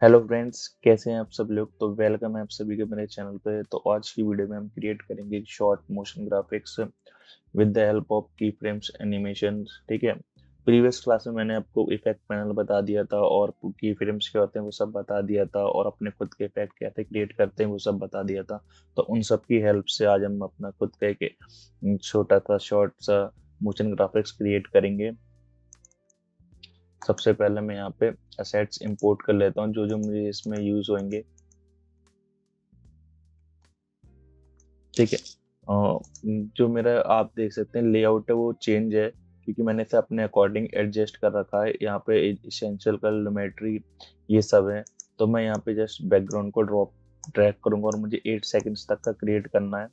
Hello friends, कैसे हैं आप सब लोग। तो वेलकम है आप सभी के मेरे चैनल पे। तो आज की वीडियो में हम क्रिएट करेंगे short motion graphics with the help of की फ्रेम्स एनिमेशन। ठीक है, प्रीवियस क्लास में मैंने आपको इफेक्ट पैनल बता दिया था और की फ्रेम्स क्या होते हैं वो सब बता दिया था, और अपने खुद के इफेक्ट कैसे क्रिएट करते हैं वो सब बता दिया था। तो उन सब की हेल्प से आज हम अपना खुद का एक छोटा सा शॉर्ट सा मोशन ग्राफिक्स क्रिएट करेंगे। सबसे पहले मैं यहाँ पे असेट्स इंपोर्ट कर लेता हूँ जो जो मुझे इसमें यूज होंगे। ठीक है, जो मेरा आप देख सकते हैं लेआउट है वो चेंज है, क्योंकि मैंने इसे अपने अकॉर्डिंग एडजस्ट कर रखा है। यहाँ पे इसेंशियल कलमेट्री ये सब है। तो मैं यहाँ पे जस्ट बैकग्राउंड को ड्रैग करूंगा और मुझे 8 सेकंड्स तक का क्रिएट करना है।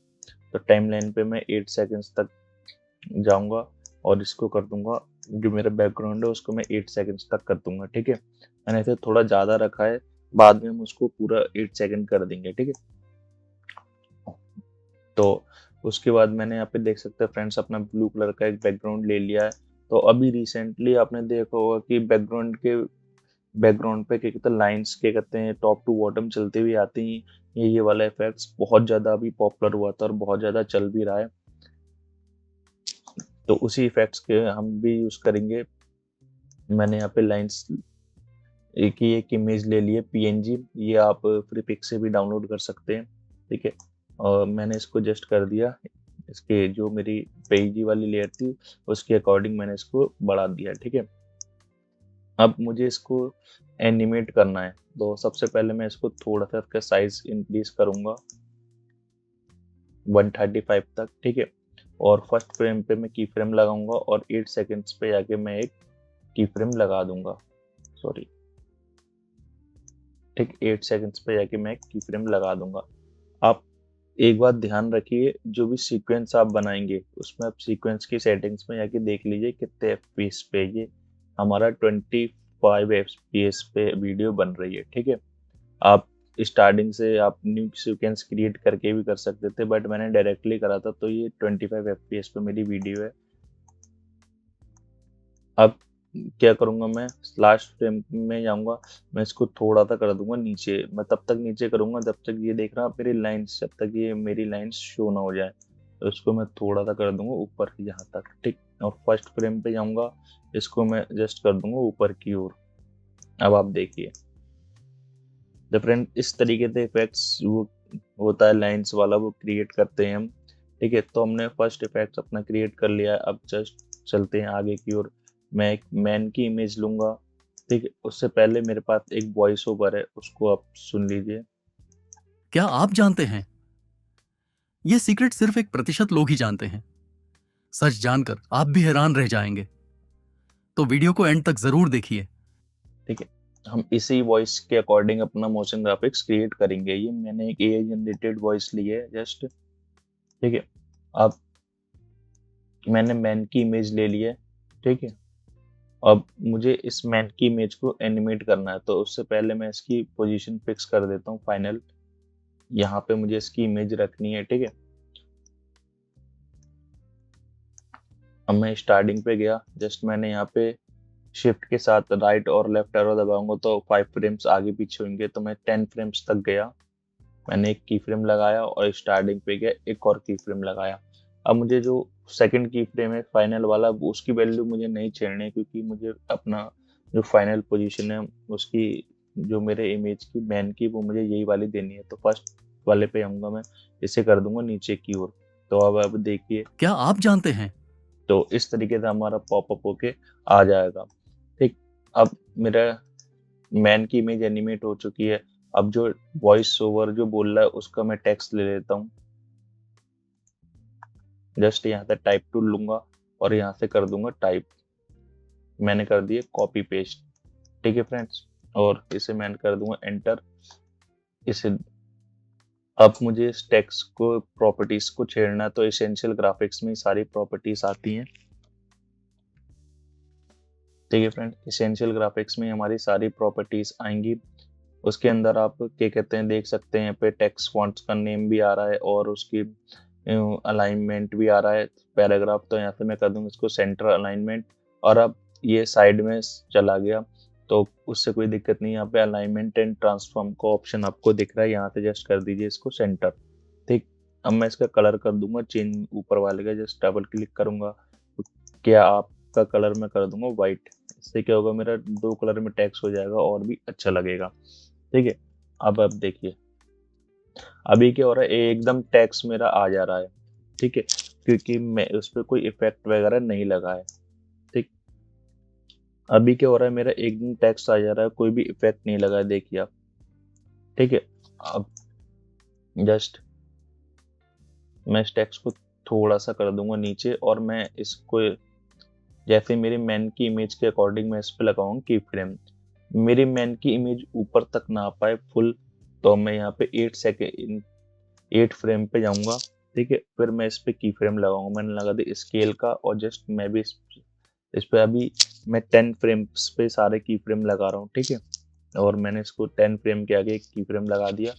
तो टाइमलाइन पे मैं 8 सेकंड्स तक जाऊंगा और इसको कर दूंगा, जो मेरा बैकग्राउंड है उसको मैं 8 सेकंड्स तक कर दूंगा। ठीक है, मैंने इसे थोड़ा ज़्यादा रखा है, बाद में हम उसको पूरा 8 सेकंड कर देंगे। ठीक है, तो उसके बाद मैंने यहाँ पे देख सकते हैं फ्रेंड्स अपना ब्लू कलर का एक बैकग्राउंड ले लिया है। तो अभी रिसेंटली आपने देखा होगा कि बैकग्राउंड पे क्या कहते हैं लाइंस क्या कहते हैं टॉप टू बॉटम चलती हुई आती हैं। ये वाला इफेक्ट्स बहुत ज़्यादा अभी पॉपुलर हुआ था और बहुत ज़्यादा चल भी रहा है। तो उसी इफेक्ट्स के हम भी यूज़ करेंगे। मैंने यहाँ पे लाइंस एक इमेज ले ली है पीएनजी, ये आप फ्री पिक से भी डाउनलोड कर सकते हैं। ठीक है, और मैंने इसको जस्ट कर दिया, इसके जो मेरी पीएनजी वाली लेयर थी उसके अकॉर्डिंग मैंने इसको बढ़ा दिया। ठीक है, अब मुझे इसको एनिमेट करना है। तो सबसे पहले मैं इसको थोड़ा सा इसका साइज इंक्रीज करूंगा 135 तक। ठीक है, और फर्स्ट फ्रेम पे मैं की फ्रेम लगाऊंगा और 8 सेकेंड्स पे जाके मैं एक की फ्रेम लगा दूंगा। सॉरी, ठीक 8 सेकंड्स पे जाके मैं एक की फ्रेम लगा दूंगा। आप एक बात ध्यान रखिए, जो भी सीक्वेंस आप बनाएंगे उसमें आप सीक्वेंस की सेटिंग्स में जाके देख लीजिए कितने एफपीएस पे ये हमारा 25 एफपीएस पे वीडियो बन रही है। ठीक है, आप स्टार्टिंग से आप न्यू सीक्वेंस क्रिएट करके भी कर सकते थे, बट मैंने डायरेक्टली करा था तो ये 25 एफपीएस पे मेरी वीडियो है। अब क्या करूंगा, मैं लास्ट फ्रेम में जाऊंगा, मैं इसको थोड़ा सा कर दूंगा नीचे। मैं तब तक नीचे करूंगा जब तक ये देख रहा मेरी लाइंस, जब तक ये मेरी लाइंस शो ना हो जाए। तो इसको मैं थोड़ा सा कर दूंगा ऊपर यहाँ तक। ठीक, और फर्स्ट फ्रेम पे जाऊंगा, इसको मैं जस्ट कर दूंगा ऊपर की ओर। अब आप देखिए डिफरेंट इस तरीके से इफेक्ट्स वो होता है लाइंस वाला, वो क्रिएट करते हैं हम। ठीक है, तो हमने फर्स्ट इफेक्ट अपना क्रिएट कर लिया है। अब जस्ट चलते हैं आगे की ओर। मैं एक मैन की इमेज लूंगा। ठीक है, उससे पहले मेरे पास एक वॉइस ओवर है, उसको आप सुन लीजिए। क्या आप जानते हैं, ये सीक्रेट सिर्फ 1% लोग ही जानते हैं। सच जानकर आप भी हैरान रह जाएंगे। तो वीडियो को एंड तक जरूर देखिए। ठीक है, हम इसी वॉइस के अकॉर्डिंग अपना मोशन ग्राफिक्स क्रिएट करेंगे। ये मैंने एक एआई जनरेटेड वॉइस ली है जस्ट। ठीक है, अब मैंने मैन की इमेज ले ली है। ठीक है, अब मुझे इस मैन की इमेज को एनिमेट करना है, तो उससे पहले मैं इसकी पोजीशन फिक्स कर देता हूँ फाइनल। यहाँ पे मुझे इसकी इमेज रखनी है। ठीक है, अब मैं स्टार्टिंग पे गया, जस्ट मैंने यहाँ पे शिफ्ट के साथ राइट और लेफ्ट एरो दबाऊंगा तो 5 फ्रेम्स आगे पीछे होंगे। तो मैं 10 फ्रेम्स तक गया, मैंने एक की फ्रेम लगाया और स्टार्टिंग पे गया एक और की फ्रेम लगाया। अब मुझे जो सेकंड की फ्रेम है फाइनल वाला, उसकी वैल्यू मुझे नहीं छेड़नी है, क्योंकि मुझे अपना जो फाइनल पोजीशन है उसकी, जो मेरे इमेज की मैन की, वो मुझे यही वाली देनी है। तो फर्स्ट वाले पे आऊंगा मैं, इसे कर दूंगा नीचे की ओर। तो अब देखिए, क्या आप जानते हैं, तो इस तरीके से हमारा पॉपअप होके आ जाएगा। ठीक, अब मेरा मैन की इमेज एनिमेट हो चुकी है। अब जो वॉइस ओवर जो बोल रहा है उसका मैं टेक्स्ट ले लेता हूँ। जस्ट यहाँ से टाइप टूल लूंगा और यहाँ से कर दूंगा टाइप। मैंने कर दिया कॉपी पेस्ट। ठीक है फ्रेंड्स, और इसे मैंने कर दूंगा एंटर। इसे अब मुझे इस टेक्स्ट को प्रॉपर्टीज को छेड़ना है, तो एसेंशियल ग्राफिक्स में सारी प्रॉपर्टीज आती हैं। ठीक है फ्रेंड, एसेंशियल ग्राफिक्स में हमारी सारी प्रॉपर्टीज आएंगी। उसके अंदर आप क्या कहते हैं देख सकते हैं, यहाँ पे टेक्स्ट फॉन्ट्स का नेम भी आ रहा है और उसकी अलाइनमेंट भी आ रहा है पैराग्राफ। तो यहाँ से मैं कर दूंगा इसको सेंटर अलाइनमेंट। और अब ये साइड में चला गया, तो उससे कोई दिक्कत नहीं। यहाँ पे अलाइनमेंट एंड ट्रांसफॉर्म का ऑप्शन आपको दिख रहा है, यहाँ से जस्ट कर दीजिए इसको सेंटर। ठीक, अब मैं इसका कलर कर दूंगा चेंज, ऊपर वाले का जस्ट डबल क्लिक करूंगा, तो क्या आपका कलर मैं कर दूंगा व्हाइट। इससे क्या होगा, मेरा 2 कलर में टेक्स्ट हो जाएगा और भी अच्छा लगेगा। ठीक है, अब देखिए अभी क्या हो रहा है, एकदम टेक्स्ट मेरा आ जा रहा है। ठीक है, क्योंकि मैं उस पर कोई इफेक्ट वगैरह नहीं लगा है। ठीक, अभी क्या हो रहा है, मेरा एकदम टेक्स्ट आ जा रहा है, कोई भी इफेक्ट नहीं लगा है, देखिए आप। ठीक है, अब जस्ट मैं इस टेक्स्ट को थोड़ा सा कर दूंगा नीचे, और मैं इसको जैसे मेरे मैन की इमेज के अकॉर्डिंग मैं इस पे लगाऊंगा की फ्रेम। मेरी मैन की इमेज ऊपर तक ना आ पाए फुल, तो मैं यहाँ पे 8 फ्रेम पे जाऊंगा। ठीक है, फिर मैं इस पे की फ्रेम लगाऊंगा। मैंने लगा दी स्केल का, और जस्ट मैं भी इस पे अभी मैं 10 फ्रेम्स पे सारे की फ्रेम लगा रहा हूँ। ठीक है, और मैंने इसको 10 फ्रेम के आगे एक की फ्रेम लगा दिया,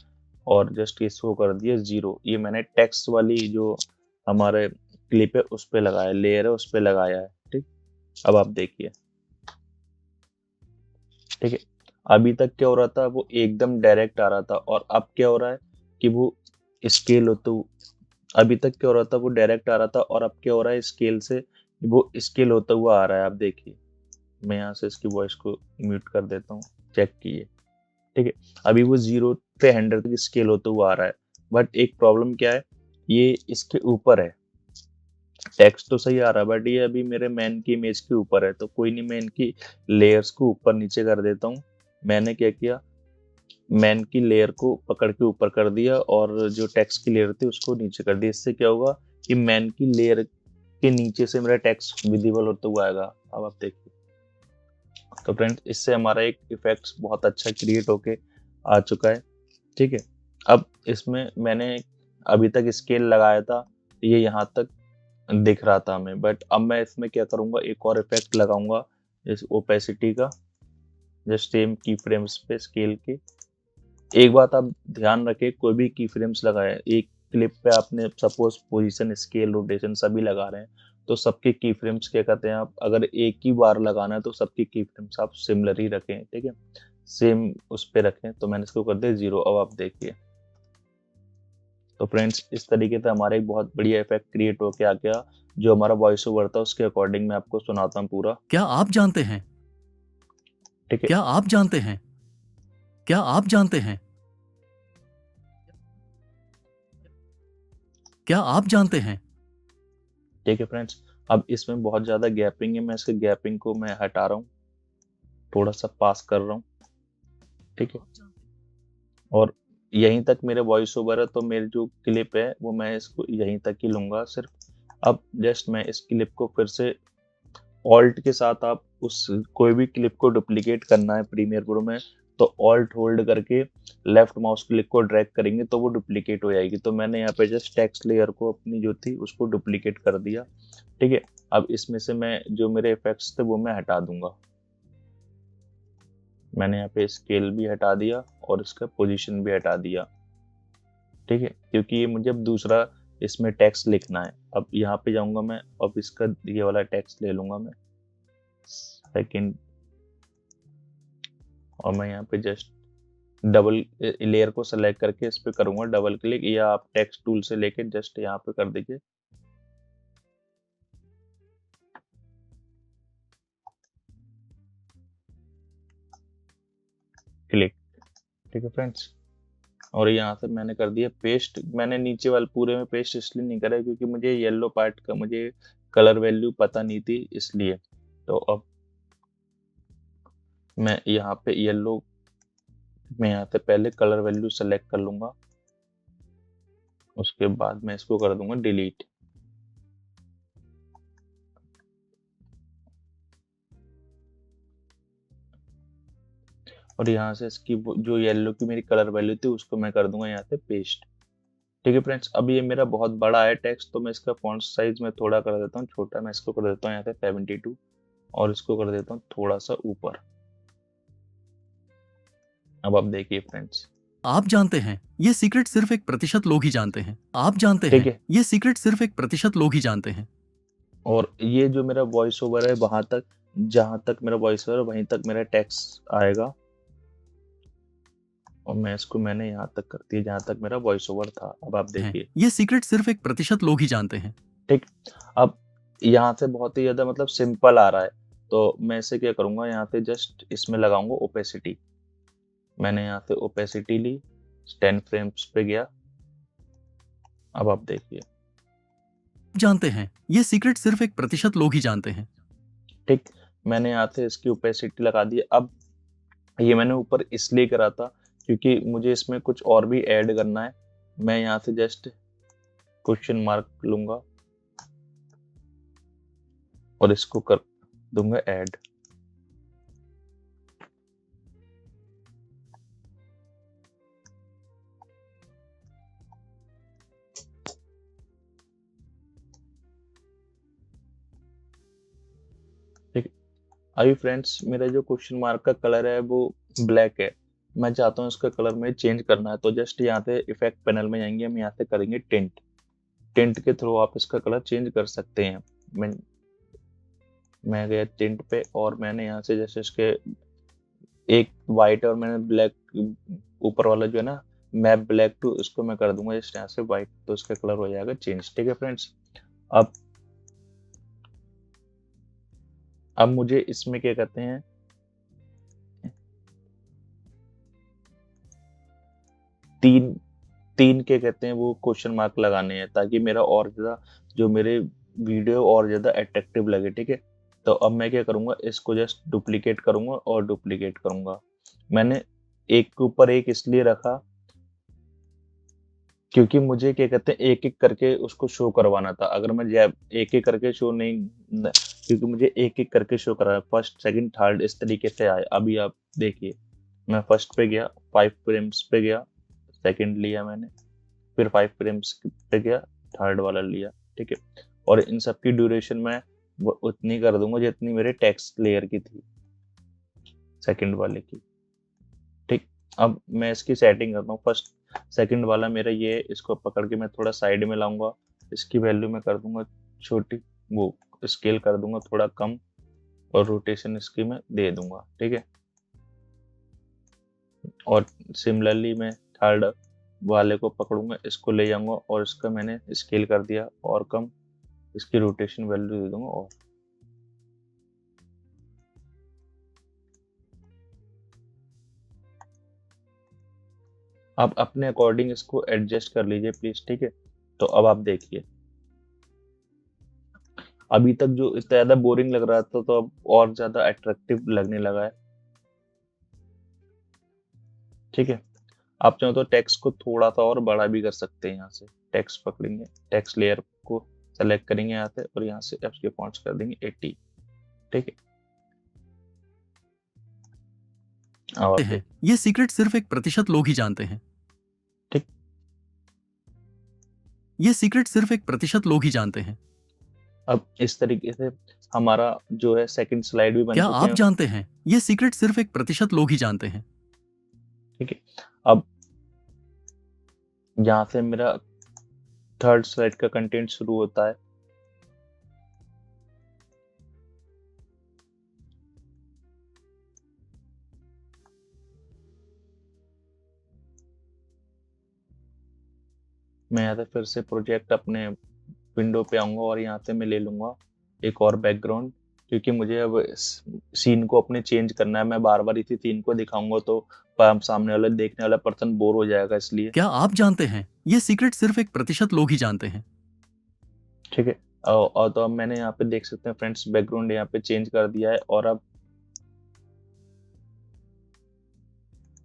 और जस्ट इसको कर दिया 0। ये मैंने टेक्स्ट वाली जो हमारे क्लिप है उस पे लगाया, लेयर है उस पे लगाया है। ठीक, अब आप देखिए। ठीक है, अभी तक क्या हो रहा था, वो एकदम डायरेक्ट आ रहा था, और अब क्या हो रहा है कि वो स्केल हो, तो अभी तक क्या हो रहा था, वो डायरेक्ट आ रहा था, और अब क्या हो रहा है, स्केल से वो स्केल होता हुआ आ रहा है। आप देखिए, मैं यहाँ से इसकी वॉइस को म्यूट कर देता हूँ, चेक कीजिए। ठीक है, अभी वो 0 से 100 तक स्केल होता हुआ आ रहा है, बट एक प्रॉब्लम क्या है, ये इसके ऊपर है। टेक्स्ट तो सही आ रहा है, बट ये अभी मेरे मैन की इमेज के ऊपर है। तो कोई नहीं, मैं इनकी लेयर्स को ऊपर नीचे कर देता हूँ। मैंने क्या किया, मैन की लेयर को पकड़ के ऊपर कर दिया, और जो टेक्स्ट की लेयर थी उसको नीचे कर दिया। इससे क्या होगा कि मैन की लेयर के नीचे से मेरा टेक्स्ट विजिबल होता हुआ आएगा। अब आप देखिए, तो फ्रेंड्स इससे हमारा एक इफेक्ट्स बहुत अच्छा क्रिएट होके आ चुका है। ठीक है, अब इसमें मैंने अभी तक स्केल लगाया था, ये यहाँ तक दिख रहा था हमें, बट अब मैं इसमें क्या करूँगा, एक और इफेक्ट लगाऊंगा इस ओपेसिटी का, जस्ट सेम की फ्रेम्स पे स्केल के। एक बात आप ध्यान रखें, कोई भी की फ्रेम्स लगाए, एक क्लिप पे आपने सपोज पोजीशन, स्केल, रोटेशन सभी लगा रहे हैं, तो सबके की फ्रेम्स क्या कहते हैं, आप अगर एक ही बार लगाना है तो सबकी की फ्रेम्स आप सिमिलर ही रखें। ठीक है, सेम उस पे रखें। तो मैंने इसको कर दिया 0। अब आप देखिए, तो फ्रेंड्स इस तरीके से हमारा एक बहुत बढ़िया इफेक्ट क्रिएट होके आ गया। जो हमारा वॉइस ओवर था उसके अकॉर्डिंग मैं आपको सुनाता हूँ पूरा। क्या आप जानते हैं, ठीक है, क्या आप जानते हैं, क्या आप जानते हैं, क्या आप जानते हैं। ठीक है फ्रेंड्स, अब इसमें बहुत ज्यादा गैपिंग है, मैं इसके गैपिंग को मैं हटा रहा हूँ, थोड़ा सा पास कर रहा हूँ। ठीक है, और यहीं तक मेरे वॉइस ओवर है, तो मेरी जो क्लिप है वो मैं इसको यहीं तक ही लूंगा सिर्फ। अब जस्ट मैं इस क्लिप को फिर से ऑल्ट के साथ, आप उस कोई भी क्लिप को डुप्लीकेट करना है प्रीमियर प्रो में, तो ऑल्ट होल्ड करके लेफ्ट माउस क्लिक को ड्रैग करेंगे तो वो डुप्लीकेट हो जाएगी। तो मैंने यहाँ पे जस्ट टेक्स्ट लेयर को अपनी जो थी उसको डुप्लीकेट कर दिया। ठीक है, अब इसमें से मैं जो मेरे इफेक्ट्स थे वो मैं हटा दूंगा। मैंने यहाँ पे स्केल भी हटा दिया और इसका पोजीशन भी हटा दिया। ठीक है, क्योंकि ये मुझे अब दूसरा इसमें टेक्स्ट लिखना है। अब यहाँ पे जाऊंगा मैं, अब इसका ये वाला टेक्स्ट ले लूंगा मैं सेकंड, और मैं यहाँ पे जस्ट डबल लेयर को सेलेक्ट करके इस पे करूंगा डबल क्लिक, या आप टेक्स्ट टूल से लेके जस्ट यहाँ पे कर दीजिए क्लिक। ठीक है फ्रेंड्स, और यहाँ से मैंने कर दिया पेस्ट। मैंने नीचे वाले पूरे में पेस्ट इसलिए नहीं करा क्योंकि मुझे येलो पार्ट का मुझे कलर वैल्यू पता नहीं थी, इसलिए। तो अब मैं यहाँ पे येलो में यहाँ से पहले कलर वैल्यू सेलेक्ट कर लूंगा, उसके बाद मैं इसको कर दूंगा डिलीट। और यहाँ से इसकी जो येलो की मेरी कलर वैल्यू थी उसको मैं कर दूंगा यहाँ से पेस्ट। ठीक है फ्रेंड्स, अब ये मेरा बहुत बड़ा है टेक्स्ट, तो मैं इसका फॉन्ट साइज में थोड़ा कर देता हूँ छोटा। मैं इसको कर देता हूँ यहाँ से 72, और इसको कर देता हूँ थोड़ा सा ऊपर। अब आप देखिए फ्रेंड्स। आप जानते हैं, ये सीक्रेट सिर्फ 1% लोग ही जानते हैं। आप जानते ठीक हैं, है, ये सीक्रेट सिर्फ 1% लोग ही जानते हैं। और ये जो मेरा वॉइस ओवर है वहां तक जहां तक मेरा वॉइस ओवर वहीं तक मेरा टेक्स्ट आएगा, और मैंने यहाँ तक कर दिया जहां तक मेरा वॉइस ओवर था। अब आप हैं। देखिए, ये सीक्रेट सिर्फ 1% लोग ही जानते हैं। ठीक। अब यहाँ से बहुत ही ज्यादा मतलब सिंपल आ रहा है, तो मैं इसे क्या करूंगा, यहाँ पे जस्ट इसमें लगाऊंगा ओपेसिटी। मैंने यहाँ से ओपेसिटी ली, 10 फ्रेम्स पे गया। अब आप देखिए, जानते हैं, ये सीक्रेट सिर्फ 1% लोग ही जानते हैं। ठीक। मैंने यहाँ से इसकी ओपेसिटी लगा दी। अब ये मैंने ऊपर इसलिए करा था क्योंकि मुझे इसमें कुछ और भी ऐड करना है। मैं यहाँ से जस्ट क्वेश्चन मार्क लूंगा और इसको कर दूंगा ऐड। ठीक। अभी फ्रेंड्स, मेरा जो क्वेश्चन मार्क का कलर है वो ब्लैक है। मैं चाहता हूँ इसका कलर में चेंज करना है, तो जस्ट यहाँ पे इफेक्ट पैनल में जाएंगे, हम यहाँ से करेंगे टिंट। टिंट के थ्रू आप इसका कलर चेंज कर सकते हैं। मैं गया टिंट पे और मैंने यहाँ से जैसे इसके एक वाइट और मैंने ब्लैक ऊपर वाला जो है ना, मैप ब्लैक टू, इसको मैं कर दूंगा जस्ट यहाँ से वाइट, तो इसका कलर हो जाएगा चेंज। ठीक है फ्रेंड्स। अब मुझे इसमें क्या कहते हैं, तीन तीन क्या कहते हैं वो क्वेश्चन मार्क लगाने हैं, ताकि मेरा और ज्यादा जो मेरे वीडियो और ज्यादा अट्रैक्टिव लगे। ठीक है। तो अब मैं क्या करूंगा, इसको जस्ट डुप्लीकेट करूंगा और डुप्लीकेट करूंगा। मैंने एक के ऊपर एक इसलिए रखा क्योंकि मुझे क्या कहते हैं एक एक करके उसको शो करवाना था। अगर मैं एक एक करके शो नहीं क्योंकि मुझे एक एक करके शो करा, फर्स्ट सेकंड थर्ड इस तरीके से आए। अभी आप देखिए, मैं फर्स्ट पे गया, 5 फ्रेम्स पे गया, सेकंड लिया मैंने, फिर 5 फ्रेम्स पे गया, थर्ड वाला लिया। ठीक है। और इन सब की ड्यूरेशन मैं वो उतनी कर दूंगा जितनी मेरे टेक्स्ट लेयर की थी, सेकंड वाले की। ठीक। अब मैं इसकी सेटिंग करता हूँ। फर्स्ट सेकंड वाला मेरा ये, इसको पकड़ के मैं थोड़ा साइड में लाऊंगा, इसकी वैल्यू मैं कर दूंगा छोटी, वो स्केल कर दूंगा थोड़ा कम, और रोटेशन इसकी मैं दे दूंगा। ठीक है। और सिमिलरली मैं थर्ड वाले को पकड़ूंगा, इसको ले जाऊंगा और इसका मैंने स्केल कर दिया और कम, इसकी रोटेशन वैल्यू दे दूंगा। और आप अपने अकॉर्डिंग इसको एडजस्ट कर लीजिए प्लीज। ठीक है। तो अब आप देखिए, अभी तक जो इतना ज्यादा बोरिंग लग रहा था, तो अब और ज्यादा अट्रैक्टिव लगने लगा है। ठीक है। आप चाहो तो टेक्स्ट को थोड़ा सा और बड़ा भी कर सकते हैं। यहाँ से टेक्स्ट पकड़ेंगे, टेक्स्ट लेयर को सेलेक्ट करेंगे यहाँ से, और यहाँ से इसके फॉन्ट्स कर देंगे 80। ठीक है। अब आप हैं, ये सीक्रेट सिर्फ 1% लोग ही जानते हैं। ठीक। ये सीक्रेट सिर्फ 1% लोग ही जानते हैं। अब इस तरीके से हमारा जो है सेकंड स्लाइड भी बन क्या चुके आप हैं। जानते हैं, ये सीक्रेट सिर्फ 1% लोग ही जानते हैं। ठीक है। अब यहाँ से मेरा थर्ड स्लाइड का कंटेंट शुरू होता है। मैं यहाँ से फिर से प्रोजेक्ट अपने विंडो पे आऊंगा और यहाँ से मैं ले लूंगा एक और बैकग्राउंड, क्योंकि मुझे अब सीन को अपने चेंज करना है। मैं बार बार इसी सीन को दिखाऊंगा तो सामने वाला देखने वाला पर्सन बोर हो जाएगा, इसलिए। क्या आप जानते हैं, ये सीक्रेट सिर्फ 1% लोग ही जानते हैं। ठीक है। और तो अब मैंने यहाँ पे देख सकते हैं फ्रेंड्स, बैकग्राउंड यहाँ पे चेंज कर दिया है। और अब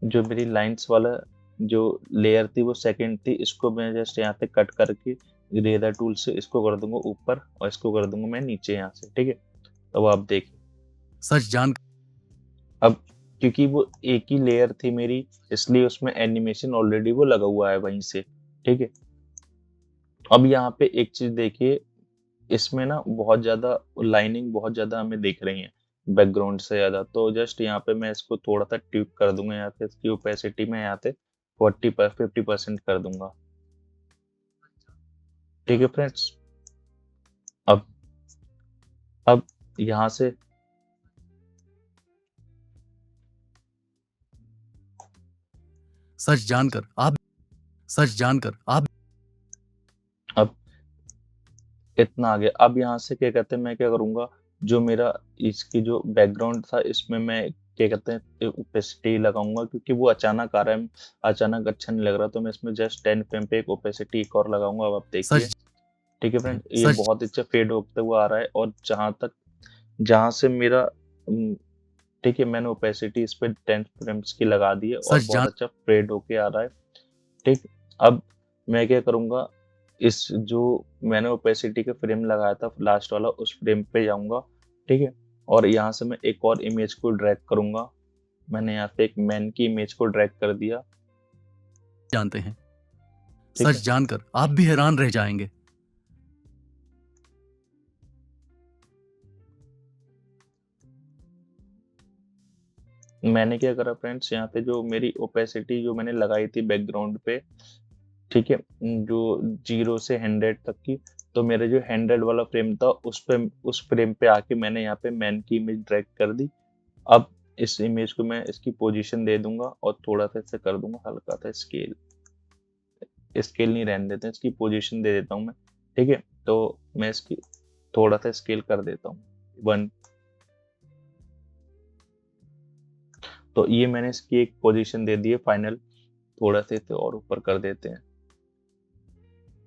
जो मेरी लाइंस वाला जो लेयर थी वो सेकंड थी, इसको मैं जस्ट यहाँ पे कट करके इरेजर टूल से इसको कर दूंगा ऊपर, और इसको कर दूंगा मैं नीचे यहाँ से। ठीक है। तो आप देखिए, सच जान अब क्योंकि वो एक ही लेयर थी मेरी, इसलिए उसमें एनिमेशन ऑलरेडी वो लगा हुआ है वहीं से। ठीक है। अब यहाँ पे एक चीज देखिए, इसमें ना बहुत ज्यादा लाइनिंग बहुत ज्यादा हमें दिख रही है बैकग्राउंड से ज्यादा। तो जस्ट यहाँ पे मैं इसको थोड़ा सा ट्यूक कर दूंगा, यहाँ पे इसकी ओपेसिटी में यहाँ पे 50% कर दूंगा। ठीक है फ्रेंड्स। अब यहाँ से सच जानकर आप अब इतना आ गया। अब यहाँ से क्या कहते हैं, मैं क्या करूंगा, जो मेरा इसकी जो बैकग्राउंड था इसमें मैं क्या कहते हैं ओपेसिटी लगाऊंगा, क्योंकि वो अचानक आ रहा है, अचानक अच्छा नहीं लग रहा, तो मैं इसमें जस्ट 10 फ्रेम पे एक ओपेसिटी एक और लगाऊंगा। अब आप देखिए, सच ठीक है फ्रेंड, ये सच बहुत अच्छा फेड होते हुए आ रहा है। और जहां से मेरा ठीक है, मैंने ओपेसिटी इस पे 10 फ्रेम्स की लगा दी है और सच बहुत अच्छा फेड होके आ रहा है। ठीक, अब मैं क्या करूंगा, इस जो मैंने ओपेसिटी का फ्रेम लगाया था लास्ट वाला, उस फ्रेम पे जाऊंगा। ठीक है, और यहाँ से मैं एक और इमेज को ड्रैग करूंगा। मैंने यहाँ पे एक मैन की इमेज को ड्रैग कर दिया। जानते हैं। ठीक सच है, जानकर आप भी हैरान रह जाएंगे। मैंने क्या करा फ्रेंड्स, यहाँ पे जो मेरी ओपेसिटी जो मैंने लगाई थी बैकग्राउंड पे, ठीक है, जो 0 से 100 तक की, तो मेरा जो 100 वाला फ्रेम था उस फ्रेम पे आके मैंने यहाँ पे मैन की इमेज ड्रैग कर दी। अब इस इमेज को मैं इसकी पोजीशन दे दूंगा और थोड़ा सा इसे कर दूंगा हल्का सा स्केल। स्केल नहीं रहने देते हैं, इसकी पोजीशन दे देता हूँ मैं। ठीक है, तो मैं इसकी थोड़ा सा स्केल कर देता हूँ 1। तो ये मैंने इसकी एक पोजीशन दे दी है फाइनल। थोड़ा सा इसे और ऊपर कर देते हैं,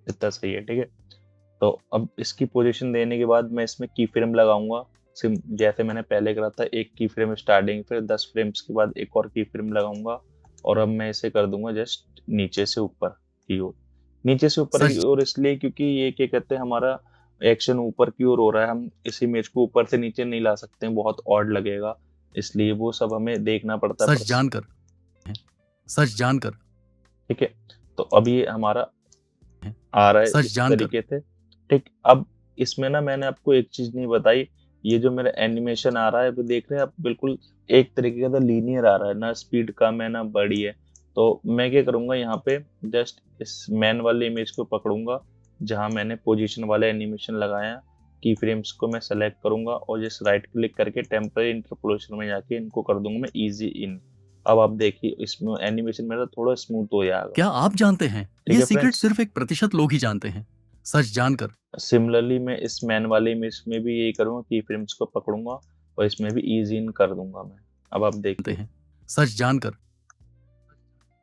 इतना सही है। ठीक है, तो अब इसकी पोजीशन देने के बाद मैं इसमें की फ्रेम लगाऊंगा। सिम जैसे मैंने पहले करा था, एक की फ्रेम स्टार्टिंग, फिर 10 फ्रेम्स के बाद एक और की फ्रेम लगाऊंगा। और अब मैं इसे कर दूंगा जस्ट नीचे से ऊपर की ओर। नीचे से ऊपर की सच ओर इसलिए क्योंकि ये क्या कहते हैं, हमारा एक्शन ऊपर की ओर हो रहा है, हम इस इमेज को ऊपर से नीचे नहीं ला सकते हैं, बहुत ऑड लगेगा, इसलिए वो सब हमें देखना पड़ता है। सच जानकर सच जानकर ठीक है, तो अब ये हमारा आ रहा है सच इस जानकर तरीके से। ठीक, अब इसमें ना मैंने आपको एक चीज नहीं बताई, ये जो मेरा एनिमेशन आ रहा है वो देख रहे हैं आप, बिल्कुल एक तरीके का लीनियर आ रहा है, ना स्पीड कम है ना बड़ी है। तो मैं क्या करूंगा, यहाँ पे जस्ट इस मैन वाले इमेज को पकड़ूंगा, जहां मैंने पोजीशन वाला एनिमेशन लगाया, की फ्रेम्स को मैं सेलेक्ट करूंगा और जस्ट राइट क्लिक करके टेम्पररी इंटरपोलेशन में जाके इनको कर दूंगा मैं इजी इन। अब आप देखिए इसमें एनिमेशन मेरा थोड़ा स्मूथ हो जाएगा। क्या आप जानते हैं ठीक ये है सीक्रेट फ्रेंड्स, सिर्फ 1% लोग ही जानते हैं। सच जानकर सिमिलरली मैं इस मैन वाले इमेज में भी यही करूंगा, की फ्रेम्स को पकड़ूंगा और इसमें भी इजी इन कर दूंगा मैं। अब आप जानते देखिए, हैं। सच जानकर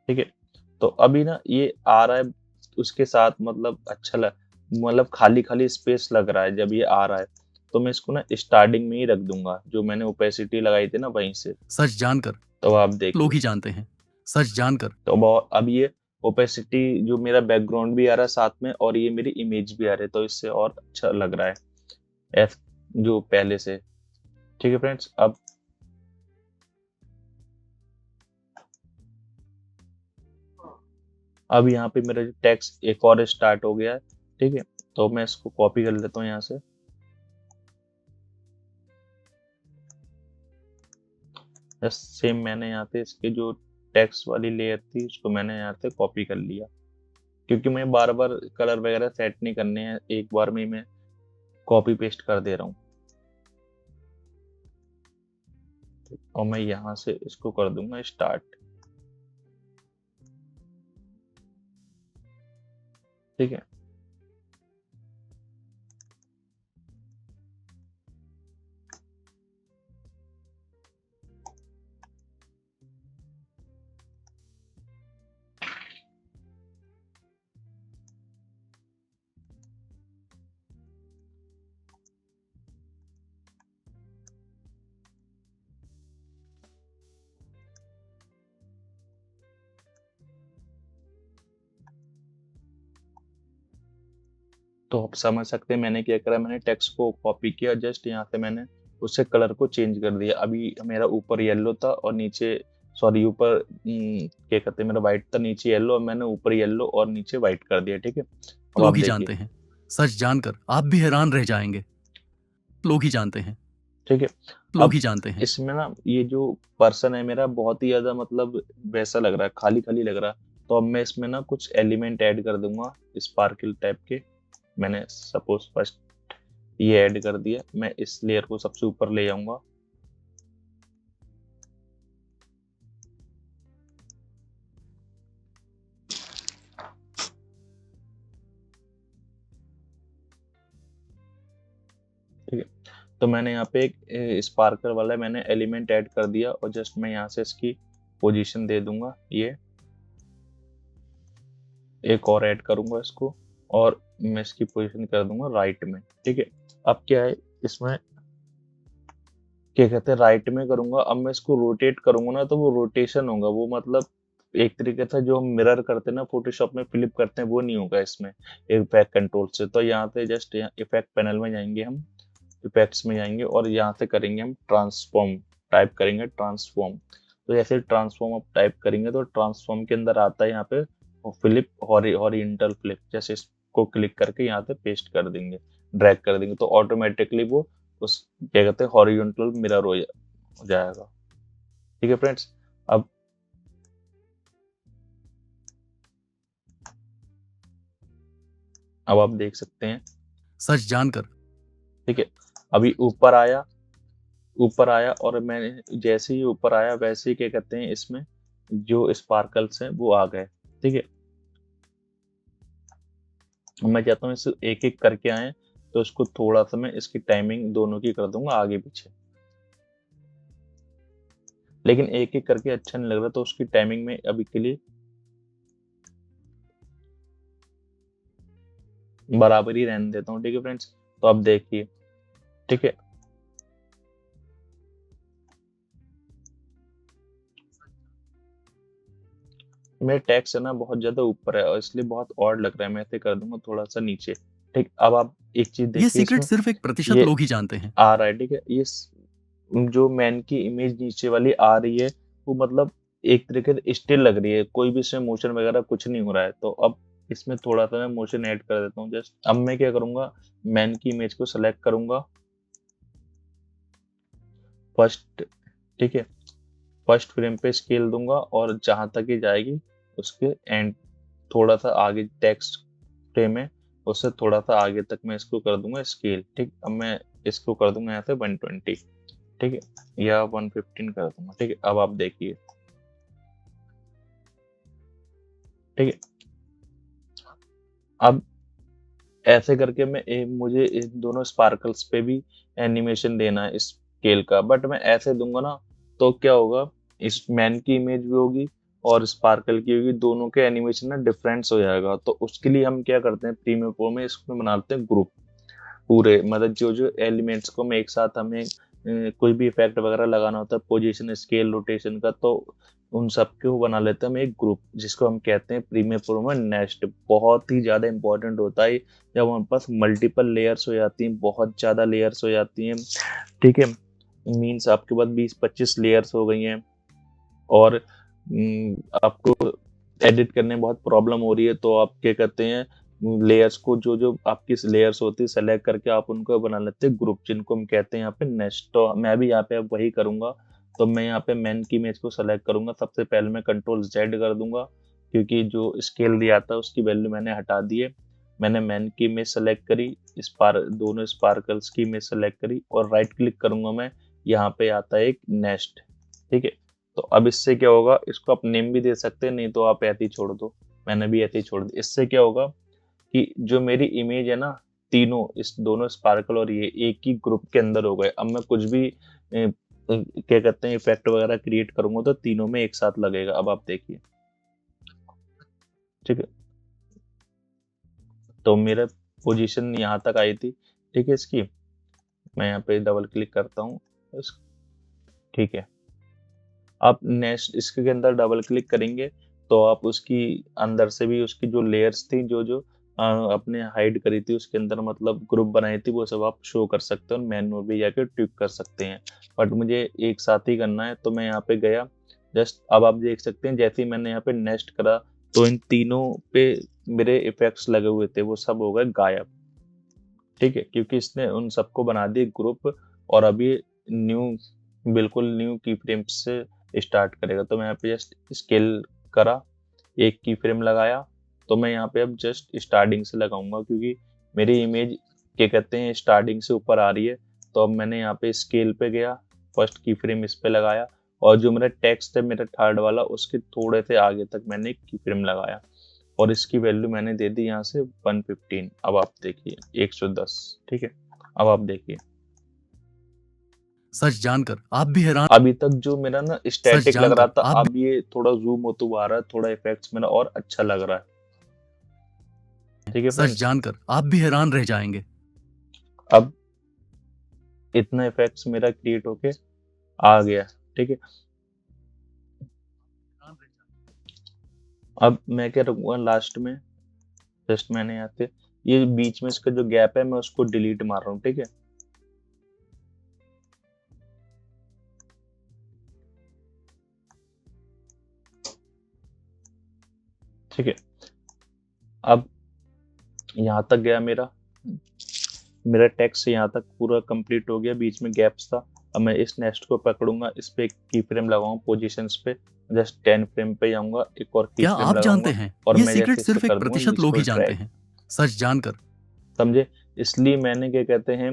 ठीक है, तो अभी ना ये आ रहा है, उसके साथ मतलब अच्छा लग, मतलब खाली खाली स्पेस लग रहा है जब ये आ रहा है, तो मैं इसको ना स्टार्टिंग में ही रख दूंगा, जो मैंने ओपेसिटी लगाई थी ना वहीं से। सच जानकर तो आप लोग देखिए, ही जानते हैं। सच जानकर तो अब ये ओपेसिटी जो मेरा बैकग्राउंड भी आ रहा है साथ में, और ये मेरी इमेज भी आ रही है, तो इससे और अच्छा लग रहा है एफ जो पहले से। ठीक है फ्रेंड्स, अब यहाँ पे मेरा जो टेक्स्ट एक और स्टार्ट हो गया है। ठीक है, तो मैं इसको कॉपी कर लेता हूँ यहाँ से। जस्ट सेम मैंने यहाँ पे इसके जो टेक्स्ट वाली लेयर थी उसको मैंने यहाँ से कॉपी कर लिया, क्योंकि मैं बार बार कलर वगैरह सेट नहीं करने हैं, एक बार में ही मैं कॉपी पेस्ट कर दे रहा हूँ। और मैं यहाँ से इसको कर दूंगा स्टार्ट। ठीक है, तो आप समझ सकते हैं मैंने क्या करा, मैंने टेक्स्ट को कॉपी किया, जस्ट यहाँ से मैंने उससे कलर को चेंज कर दिया। अभी मेरा ऊपर येलो था और नीचे, सॉरी ऊपर क्या कहते हैं, मेरा व्हाइट था, नीचे येलो, और मैंने ऊपर येलो और नीचे व्हाइट कर दिया। ठीक है, अब आप लोग ही देखिए। जानते हैं। सच जानकर आप भी हैरान रह जाएंगे। लोग ही जानते हैं। ठीक है, लोग अब ही जानते हैं। इसमें ना ये जो पर्सन है मेरा बहुत ही ज्यादा मतलब वैसा लग रहा है, खाली खाली लग रहा है। तो अब मैं इसमें ना कुछ एलिमेंट ऐड कर दूंगा स्पार्कल टाइप के। मैंने सपोज फर्स्ट ये ऐड कर दिया, मैं इस लेयर को सबसे ऊपर ले जाऊंगा। ठीक है। तो मैंने यहाँ पे एक स्पार्कल वाला मैंने एलिमेंट ऐड कर दिया और जस्ट मैं यहाँ से इसकी पोजीशन दे दूंगा, ये एक और ऐड करूंगा इसको और मैं इसकी पोजीशन कर दूंगा राइट में। ठीक है। अब क्या है इसमें, क्या कहते हैं, राइट में करूंगा। अब मैं इसको रोटेट करूंगा ना तो वो रोटेशन होगा, वो मतलब एक तरीके से जो हम मिरर करते हैं ना फोटोशॉप में फ्लिप करते हैं, वो नहीं होगा इसमें इफेक्ट कंट्रोल से। तो यहाँ पे जस्ट यहाँ इफेक्ट पैनल में जाएंगे हम, इफेक्ट्स में जाएंगे और यहाँ से करेंगे हम ट्रांसफॉर्म, टाइप करेंगे ट्रांसफॉर्म। तो जैसे ट्रांसफॉर्म आप टाइप करेंगे तो ट्रांसफॉर्म के अंदर आता है यहाँ पे फ्लिप, हॉरिजॉन्टल फ्लिप। जैसे इसको क्लिक करके यहाँ पे पेस्ट कर देंगे, ड्रैग कर देंगे तो ऑटोमेटिकली वो उस क्या कहते हैं हॉरिजॉन्टल मिरर हो जाएगा। ठीक है फ्रेंड्स। अब आप देख सकते हैं, सच जानकर ठीक है, अभी ऊपर आया, ऊपर आया और मैंने जैसे ही ऊपर आया वैसे ही क्या कहते हैं इसमें जो स्पार्कल्स हैं वो आ गए। ठीक है। मैं चाहता हूँ इसे एक एक करके आए, तो इसको थोड़ा सा मैं इसकी टाइमिंग दोनों की कर दूंगा आगे पीछे, लेकिन एक एक करके अच्छा नहीं लग रहा तो उसकी टाइमिंग में अभी के लिए बराबर ही रहने देता हूँ। ठीक है फ्रेंड्स। तो अब देखिए, ठीक है, मेरे टैक्स है ना बहुत ज्यादा ऊपर है और इसलिए बहुत ऑड लग रहा है, मैं ऐसे कर दूंगा थोड़ा सा नीचे। ठीक। अब आप एक चीज ये देखिए सीक्रेट इसमें, सिर्फ एक प्रतिशत ये लोग ही जानते हैं। आ रहा है, ठीक है, ये जो मैन की इमेज नीचे वाली आ रही है वो मतलब एक तरीके से स्टिल लग रही है, कोई भी इसमें मोशन वगैरह कुछ नहीं हो रहा है। तो अब इसमें थोड़ा सा मैं मोशन ऐड कर देता हूँ। जस्ट अब मैं क्या करूंगा, मैन की इमेज को सेलेक्ट करूंगा फर्स्ट, ठीक है, फर्स्ट फ्रेम पे स्केल दूंगा और जहां तक ये जाएगी उसके एंड थोड़ा सा आगे टेक्स्ट फ्रेम है उससे थोड़ा सा आगे तक मैं इसको कर दूंगा स्केल। ठीक। अब मैं इसको कर दूंगा यहाँ से 120, ठीक है, या 115 कर दूंगा। ठीक है। अब आप देखिए, ठीक है, अब ऐसे करके मुझे इन दोनों स्पार्कल्स पे भी एनिमेशन देना है इस स्केल का, बट मैं ऐसे दूंगा ना तो क्या होगा, इस मैन की इमेज भी होगी और स्पार्कल की होगी, दोनों के एनिमेशन ना डिफरेंस हो जाएगा। तो उसके लिए हम क्या करते हैं, प्रीमियर प्रो में इसमें बनाते हैं ग्रुप, पूरे मतलब जो जो एलिमेंट्स को मैं एक साथ हमें कोई भी इफेक्ट वगैरह लगाना होता है पोजीशन स्केल रोटेशन का, तो उन सबको बना लेते हैं हम एक ग्रुप, जिसको हम कहते हैं प्रीमियर प्रो में नेस्ट। बहुत ही ज्यादा इंपॉर्टेंट होता है जब हमारे पास मल्टीपल लेयर्स हो जाती हैं, बहुत ज्यादा लेयर्स हो जाती हैं। ठीक है, मीन्स आपके पास 20-25 लेयर्स हो गई हैं और आपको एडिट करने में बहुत प्रॉब्लम हो रही है, तो आप क्या करते हैं, लेयर्स को जो जो आपकी लेयर्स होती है सेलेक्ट करके आप उनको बना लेते हैं ग्रुप, जिनको हम कहते हैं यहाँ पे नेस्ट। तो मैं भी यहाँ पे अब वही करूंगा। तो मैं यहाँ पे मैन की इमेज को सेलेक्ट करूंगा, सबसे पहले मैं कंट्रोल जेड कर दूंगा क्योंकि जो स्केल दिया था उसकी वैल्यू मैंने हटा दी है। मैंने मैन की इमेज सेलेक्ट करी, दोनों स्पार्कल्स की इमेज सेलेक्ट करी और राइट क्लिक करूंगा मैं, यहाँ पे आता है एक नेस्ट। ठीक है। तो अब इससे क्या होगा, इसको आप नेम भी दे सकते हैं, नहीं तो आप ऐसे ही छोड़ दो, मैंने भी ऐसे ही छोड़ दी। इससे क्या होगा कि जो मेरी इमेज है ना, तीनों इस दोनों स्पार्कल और ये एक ही ग्रुप के अंदर हो गए। अब मैं कुछ भी क्या कहते हैं इफेक्ट वगैरह क्रिएट करूंगा तो तीनों में एक साथ लगेगा। अब आप देखिए, ठीक है, तो मेरा पोजीशन यहाँ तक आई थी। ठीक है, इसकी मैं यहाँ पे डबल क्लिक करता हूँ, ठीक है। आप नेक्स्ट इसके अंदर डबल क्लिक करेंगे तो आप उसकी अंदर से भी उसकी जो लेयर्स थी, जो जो आपने हाइड करी थी उसके अंदर, मतलब ग्रुप बनाई थी, वो सब आप शो कर सकते हो और मेन्यू भी जाके ट्विक कर सकते हैं। बट मुझे एक साथ ही करना है तो मैं यहाँ पे गया जस्ट। अब आप देख सकते हैं जैसे ही मैंने यहाँ पे नेक्स्ट करा तो इन तीनों पे मेरे इफेक्ट्स लगे हुए थे वो सब हो गए गायब। ठीक है, क्योंकि इसने उन सबको बना दिए ग्रुप और अभी न्यू, बिल्कुल न्यू की फ्रेम से स्टार्ट करेगा। तो मैं यहाँ पे जस्ट स्केल करा, एक की फ्रेम लगाया, तो मैं यहाँ पे अब जस्ट स्टार्टिंग से लगाऊंगा क्योंकि मेरी इमेज क्या कहते हैं स्टार्टिंग से ऊपर आ रही है। तो अब मैंने यहाँ पे स्केल पे गया, फर्स्ट की फ्रेम इस पे लगाया और जो मेरा टेक्स्ट है मेरा थर्ड वाला उसके थोड़े से आगे तक मैंने एक की फ्रेम लगाया और इसकी वैल्यू मैंने दे दी यहाँ से 115। अब आप देखिए 110। ठीक है, अब आप देखिए सच जानकर आप भी हैरान अभी तक जो मेरा ना सच स्टैटिक लग रहा जानकर था, आप अब ये थोड़ा ज़ूम होते हुए आ रहा है, थोड़ा इफ़ेक्ट्स मेरा और अच्छा लग रहा है। ठीक है सच फ्रेंड्स? जानकर आप भी हैरान रह जाएंगे। अब इतना इफ़ेक्ट्स मेरा क्रिएट होके आ गया, ठीक है? अब मैं क्या रखूँगा लास्ट में, जस्ट मैंने यहाँ पे ये बीच में इसका जो गैप है मैं उसको डिलीट मार रहा हूँ, ठीक है? ठीक है? अब यहाँ तक गया मेरा टेक्स्ट यहाँ तक पूरा कंप्लीट हो गया, बीच में गैप्स था। अब मैं इस नेक्स्ट को पकड़ूंगा, इस पे एक की फ्रेम लगाऊंगा पोजीशंस पे, जस्ट 10 फ्रेम पे जाऊंगा, एक और की क्या फ्रेम आप जानते लगाऊंगा हैं और ये मैं सीक्रेट जैसे इस पे सिर्फ एक कर दूंगा प्रतिशत लोग यूजफुल ही जानते ड्रैग। हैं। सच जानकर समझे? इसलिए मैंने क्या कहते हैं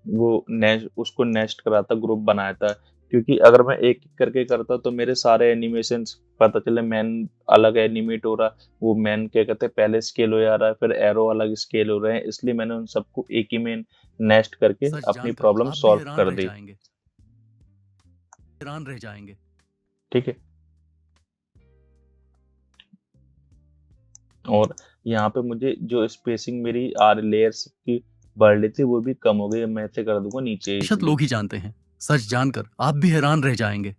वो नेस्ट उसको नेस्ट करा था, ग्रुप बनाया था, क्योंकि अगर मैं एक एक करके करता तो मेरे सारे एनिमेशंस पता चले मैन अलग एनिमेट हो रहा, वो मैन क्या कहते हैं पहले स्केल हो जा रहा है, फिर एरो अलग स्केल हो रहे हैं, इसलिए मैंने उन सबको एक ही में नेस्ट करके सच अपनी जानकर प्रॉब्लम आप भी सॉल्व हैरान कर रह दी। जाएंगे। हैरान रह जाएंगे। ठीक है? और यहाँ पे मुझे जो स्पेसिंग मेरी आर लेयर्स की बढ़ रही थी वो भी कम हो गई, मैं ऐसे कर दूंगा नीचे प्रतिशत इजिली। लोग ही जानते हैं। सच जानकर आप भी हैरान रह जाएंगे।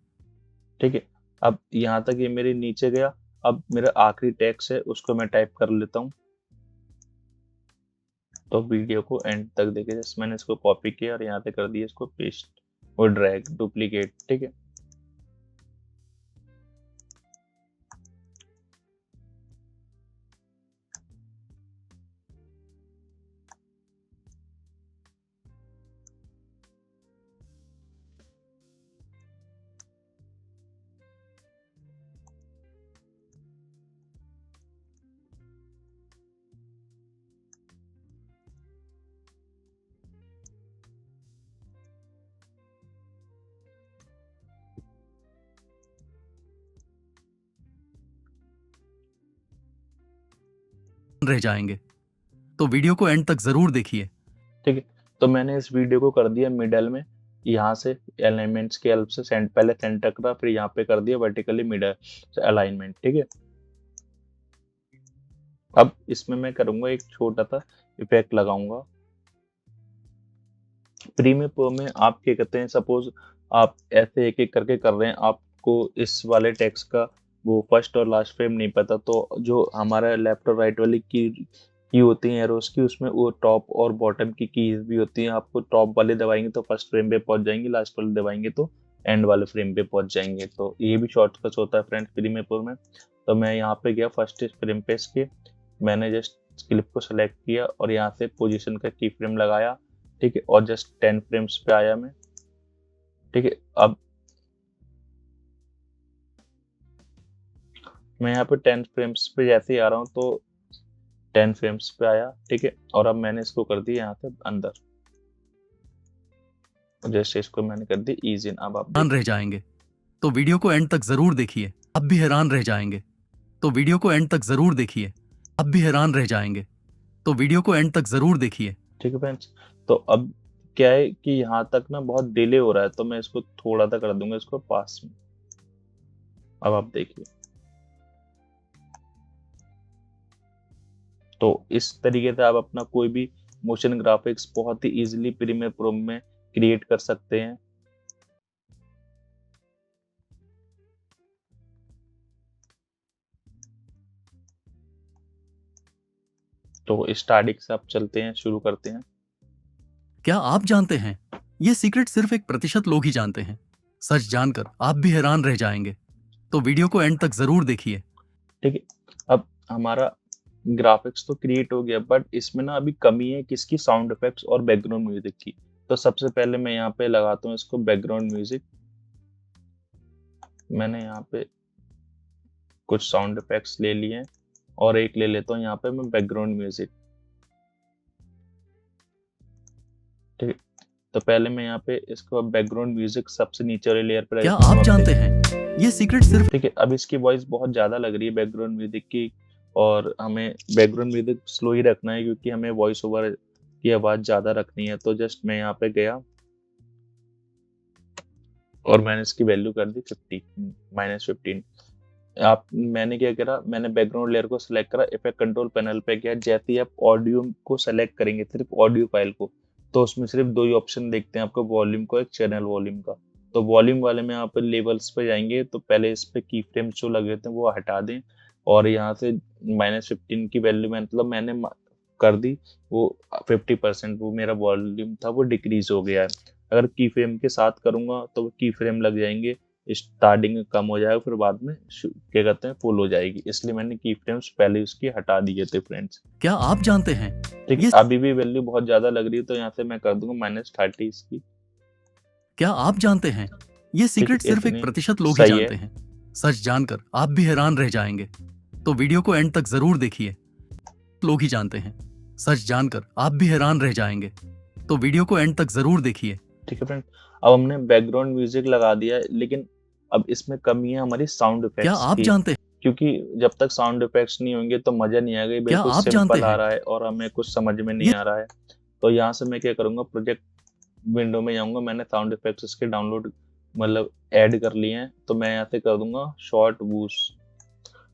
ठीक है? अब यहाँ तक ये मेरे नीचे गया, अब मेरा आखिरी टेक्स्ट है उसको मैं टाइप कर लेता हूँ। तो वीडियो को एंड तक देखिए, जैसे मैंने इसको कॉपी किया और यहाँ पे कर दिया इसको पेस्ट और ड्रैग डुप्लीकेट। ठीक है? रह जाएंगे तो वीडियो को एंड तक जरूर देखिए। ठीक है? तो मैंने इस वीडियो को कर दिया मिडल में, यहाँ से एलिमेंट्स के हेल्प से पहले सेंटर करा, फिर यहाँ पे कर दिया वर्टिकली मिडल अलाइनमेंट। ठीक है? अब इसमें मैं करूंगा एक छोटा सा इफेक्ट लगाऊंगा। प्रीमियर प्रो में आप क्या कहते हैं, सपोज आप ऐसे एक एक करके कर रहे हैं, आपको इस वाले टेक्स्ट का वो फर्स्ट और लास्ट फ्रेम नहीं पता, तो जो हमारा लेफ्ट और राइट वाली की होती है एरोस की, उसमें वो टॉप और बॉटम की कीज भी होती हैं। आपको टॉप वाले दबाएंगे तो फर्स्ट फ्रेम पे पहुंच जाएंगे, लास्ट वाले दबाएंगे तो एंड वाले फ्रेम पे पहुंच जाएंगे। तो ये भी शॉर्टकट होता है फ्रेंड्स प्रीमियर प्रो में। तो मैं यहाँ पे गया फर्स्ट फ्रेम पे इसके, मैंने जस्ट क्लिप को सेलेक्ट किया और यहाँ से पोजीशन का की फ्रेम लगाया। ठीक है? और जस्ट 10 फ्रेम्स पे आया मैं। ठीक है? अब मैं यहाँ पे 10 फ्रेम्स पे जैसे ही आ रहा हूँ तो 10 फ्रेम्स पे आया। ठीक है? और अब मैंने इसको कर दिया यहाँ से अंदर, जैसे इसको मैंने कर दी ईज इन। अब आप हैरान रह देखिए। जाएंगे तो वीडियो को एंड तक जरूर देखिए। आप भी हैरान रह जाएंगे तो वीडियो को एंड तक जरूर देखिए। आप भी हैरान रह जाएंगे तो वीडियो को एंड तक जरूर देखिए। ठीक है फ्रेंड्स? तो अब क्या है कि यहाँ तक ना बहुत डिले हो रहा है, तो मैं इसको थोड़ा सा कर दूंगा इसको पास में। अब आप देखिए। तो इस तरीके से आप अपना कोई भी मोशन ग्राफिक्स बहुत ही इजीली प्रीमियर प्रो में क्रिएट कर सकते हैं। तो स्टार्टिंग से आप चलते हैं, शुरू करते हैं। क्या आप जानते हैं ये सीक्रेट सिर्फ एक प्रतिशत लोग ही जानते हैं। सच जानकर आप भी हैरान रह जाएंगे तो वीडियो को एंड तक जरूर देखिए। ठीक है? अब हमारा ग्राफिक्स तो क्रिएट हो गया, बट इसमें ना अभी कमी है किसकी, साउंड इफेक्ट्स और बैकग्राउंड म्यूजिक की। तो सबसे पहले मैं यहाँ पे लगाता हूँ इसको बैकग्राउंड म्यूजिक। मैंने यहाँ पे कुछ साउंड इफेक्ट्स ले लिए हैं और एक ले लेता हूँ यहाँ पे मैं बैकग्राउंड म्यूजिक। ठीक है? तो पहले मैं यहाँ पे इसको बैकग्राउंड म्यूजिक सबसे नीचे वाले लेयर पे क्या रहता हूँ। आप अब जानते देखिए। हैं ये सीक्रेट सिर्फ ठीक है? अब इसकी वॉइस बहुत ज्यादा लग रही है बैकग्राउंड म्यूजिक की, और हमें बैकग्राउंड म्यूजिक स्लो ही रखना है क्योंकि हमें वॉइस ओवर की आवाज ज्यादा रखनी है। तो जस्ट मैं यहाँ पे गया और मैंने इसकी वैल्यू कर दी 50 -15। मैंने क्या करा, मैंने बैकग्राउंड लेयर को सिलेक्ट करा, इफेक्ट कंट्रोल पैनल पे गया। जैसे ही आप ऑडियो को सेलेक्ट करेंगे, सिर्फ ऑडियो फाइल को, तो उसमें सिर्फ दो ही ऑप्शन देखते हैं आपको, वॉल्यूम को, एक चैनल वॉल्यूम का। तो वॉल्यूम वाले में आप लेवल्स पे जाएंगे तो पहले इस पे की फ्रेम्स जो लगे होते हैं वो हटा दें, और यहाँ से -15 की वैल्यू मतलब मैंने कर दी, वो 50%, वो मेरा वॉल्यूम था वो डिक्रीज हो गया है। अगर की फ्रेम के साथ करूंगा तो की फ्रेम लग जाएंगे, स्टार्टिंग में कम हो जाएगा, फिर बाद में क्या कहते हैं फुल हो जाएगी, इसलिए मैंने की फ्रेम्स पहले उसकी हटा दिए थे फ्रेंड्स। क्या आप जानते हैं ठीक है, ये अभी भी वैल्यू बहुत ज्यादा लग रही है तो यहाँ से मैं कर दूंगा -30 इसकी। क्या आप जानते हैं ये ठीक है, सीक्रेट सिर्फ एक इतनी प्रतिशत लोग ही सही है। जानते हैं। सच जानकर आप भी हैरान रह जाएंगे। तो वीडियो को एंड तक जरूर देखिए। लोग ही जानते हैं। सच जानकर आप भी हैरान रह जाएंगे। तो वीडियो को एंड तक जरूर देखिए। ठीक है फ्रेंड, अब हमने बैकग्राउंड म्यूजिक लगा दिया है, लेकिन अब इसमें कमी है हमारी साउंड क्या इफेक्ट्स आप की, जानते हैं क्योंकि जब तक साउंड इफेक्ट्स नहीं होंगे तो मजा नहीं आएगा। ये क्या बिल्कुल आप जानते सिंपल आ हैं रहा है और हमें कुछ समझ में नहीं ये आ रहा है। तो यहाँ से मैं क्या करूंगा, प्रोजेक्ट विंडो में जाऊंगा, मैंने साउंड इफेक्ट्स इसके डाउनलोड मतलब ऐड कर लिए हैं, तो मैं यहाँ से कर दूंगा शॉर्ट वूश।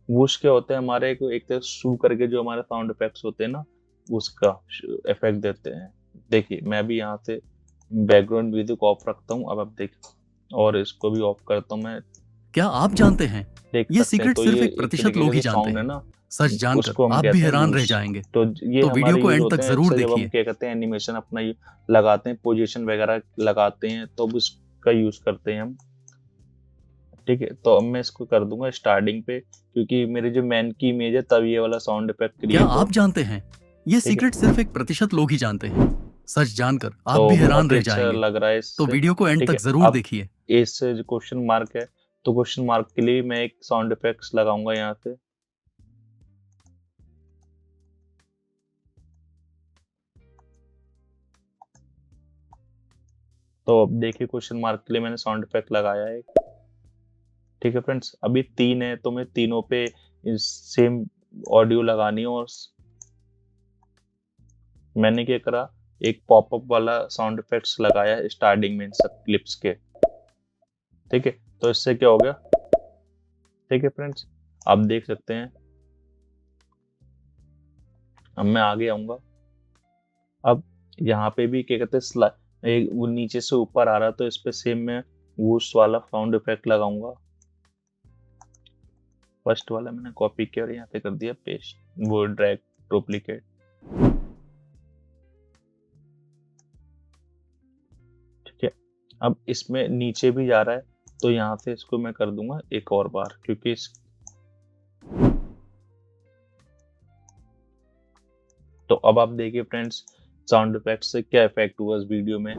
वूश क्या होते हैं हमारे को, एक तो शू करके जो हमारे साउंड इफेक्ट्स होते हैं ना, उसका इफेक्ट देते हैं। देखिए मैं भी यहाँ से बैकग्राउंड म्यूजिक ऑफ रखता हूँ, अब आप देख, और इसको भी ऑफ करता हूँ मैं, क्या आप जानते हैं देख ये सकते हैं। सीक्रेट तो सिर्फ ये एक एक प्रतिशत तरीके लोग का ही जो जानते साउंड है हैं। ना, सच जानकर उसको हम आप भी कहते हैं हैरान रह वूश। जाएंगे। तो ये तो वीडियो हमारे को यूज एंड तक होते हैं जरूर अक्सर जब हम देखिए। क्या कहते हैं एनिमेशन अपना लगाते हैं, पोजीशन वगैरह लगाते हैं, तो अब उसका यूज करते हैं हम। ठीक है, तो अब मैं इसको कर दूंगा स्टार्टिंग पे, क्योंकि मेरी जो मैन की इमेज है तब ये वाला साउंड इफेक्ट क्या क्रिएट हो। आप जानते हैं ये ठीक है, सीक्रेट सिर्फ एक प्रतिशत लोग ही जानते हैं। सच जानकर आप तो भी हैरान बहुत ही रह अच्छा जाएंगे। लग रहा है तो इससे। वीडियो को एंड ठीक तक है, जरूर अब देखिए। इस जो क्वेश्चन मार्क है, तो क्वेश्चन मार्क के लिए मैं एक साउंड इफेक्ट्स लगाऊंगा यहाँ से। तो अब देखिए क्वेश्चन मार्क के लिए मैंने साउंड इफेक्ट लगाया है। ठीक है फ्रेंड्स, अभी 3 है तो मैं तीनों पे सेम ऑडियो लगानी है, और मैंने क्या करा, एक पॉपअप वाला साउंड इफेक्ट्स लगाया स्टार्टिंग में इन सब क्लिप्स के। ठीक है, तो इससे क्या हो गया, ठीक है फ्रेंड्स, आप देख सकते हैं। अब मैं आगे आऊंगा, अब यहाँ पे भी क्या कहते हैं एक वो नीचे से ऊपर आ रहा, तो इस पे सेम मैं वूश वाला साउंड इफेक्ट लगाऊंगा। फर्स्ट वाला मैंने कॉपी किया और यहाँ पे कर दिया पेस्ट, वो ड्रैग डुप्लीकेट। ठीक है, अब इसमें नीचे भी जा रहा है, तो यहाँ से इसको मैं कर दूंगा एक और बार, क्योंकि तो अब आप देखिए फ्रेंड्स, साउंड इफेक्ट से क्या इफेक्ट हुआ इस वीडियो में।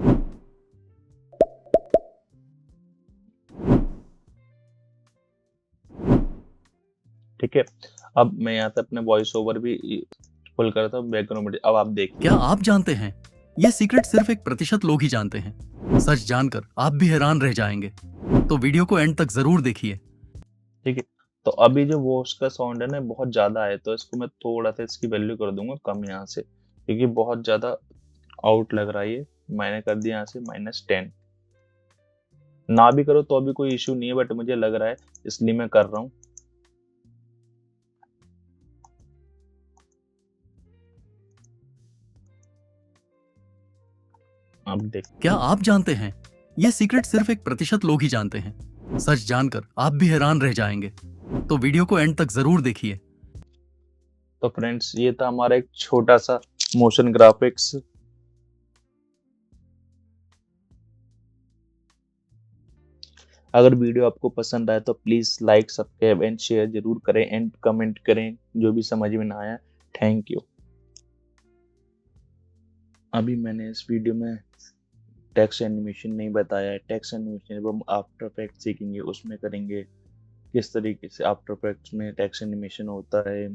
ठीक है, अब मैं यहाँ से अपने वॉइस ओवर भी फुल करता हूँ, बैकग्राउंड में। अब आप देखिए, क्या आप जानते हैं ये सीक्रेट सिर्फ एक प्रतिशत लोग ही जानते हैं। सच जानकर आप भी हैरान रह जाएंगे। तो वीडियो को एंड तक जरूर देखिए। ठीक है, तो अभी जो वॉश का साउंड है ना बहुत ज्यादा है, तो इसको मैं थोड़ा सा इसकी वैल्यू कर दूंगा कम यहाँ से, क्योंकि बहुत ज्यादा आउट लग रहा है ये। मैंने कर दिया यहाँ से -10। ना भी करो तो अभी कोई इश्यू नहीं है, बट मुझे लग रहा है इसलिए मैं कर रहा हूँ। अब देख, क्या आप जानते हैं ये सीक्रेट सिर्फ एक प्रतिशत लोग ही जानते हैं। सच जानकर आप भी हैरान रह जाएंगे। तो वीडियो को एंड तक जरूर देखिए। तो फ्रेंड्स ये था हमारा एक छोटा सा मोशन ग्राफिक्स। अगर वीडियो आपको पसंद आए तो please like, subscribe and share जरूर करें, एंड कमेंट करें जो भी समझ में ना आया। Thank you. अभी मैंने इस वीडियो में टेक्स्ट एनिमेशन नहीं बताया है। टेक्स्ट एनिमेशन जब हम आफ्टर इफेक्ट्स सीखेंगे उसमें करेंगे, किस तरीके से आफ्टर इफेक्ट्स में टेक्स्ट एनिमेशन होता है,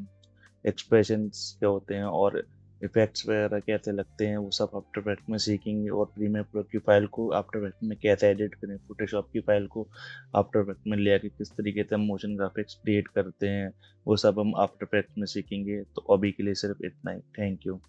एक्सप्रेशंस क्या होते हैं और इफेक्ट्स वगैरह कैसे लगते हैं, वो सब आफ्टर इफेक्ट में सीखेंगे। और प्रीमियर प्रो की फाइल को आफ्टर इफेक्ट में कैसे एडिट करें, फोटोशॉप की फाइल को आफ्टर इफेक्ट में ले आके किस तरीके से हम मोशन ग्राफिक्स क्रिएट करते हैं, वो सब हम आफ्टर इफेक्ट में सीखेंगे। तो अभी के लिए सिर्फ इतना ही। Thank you.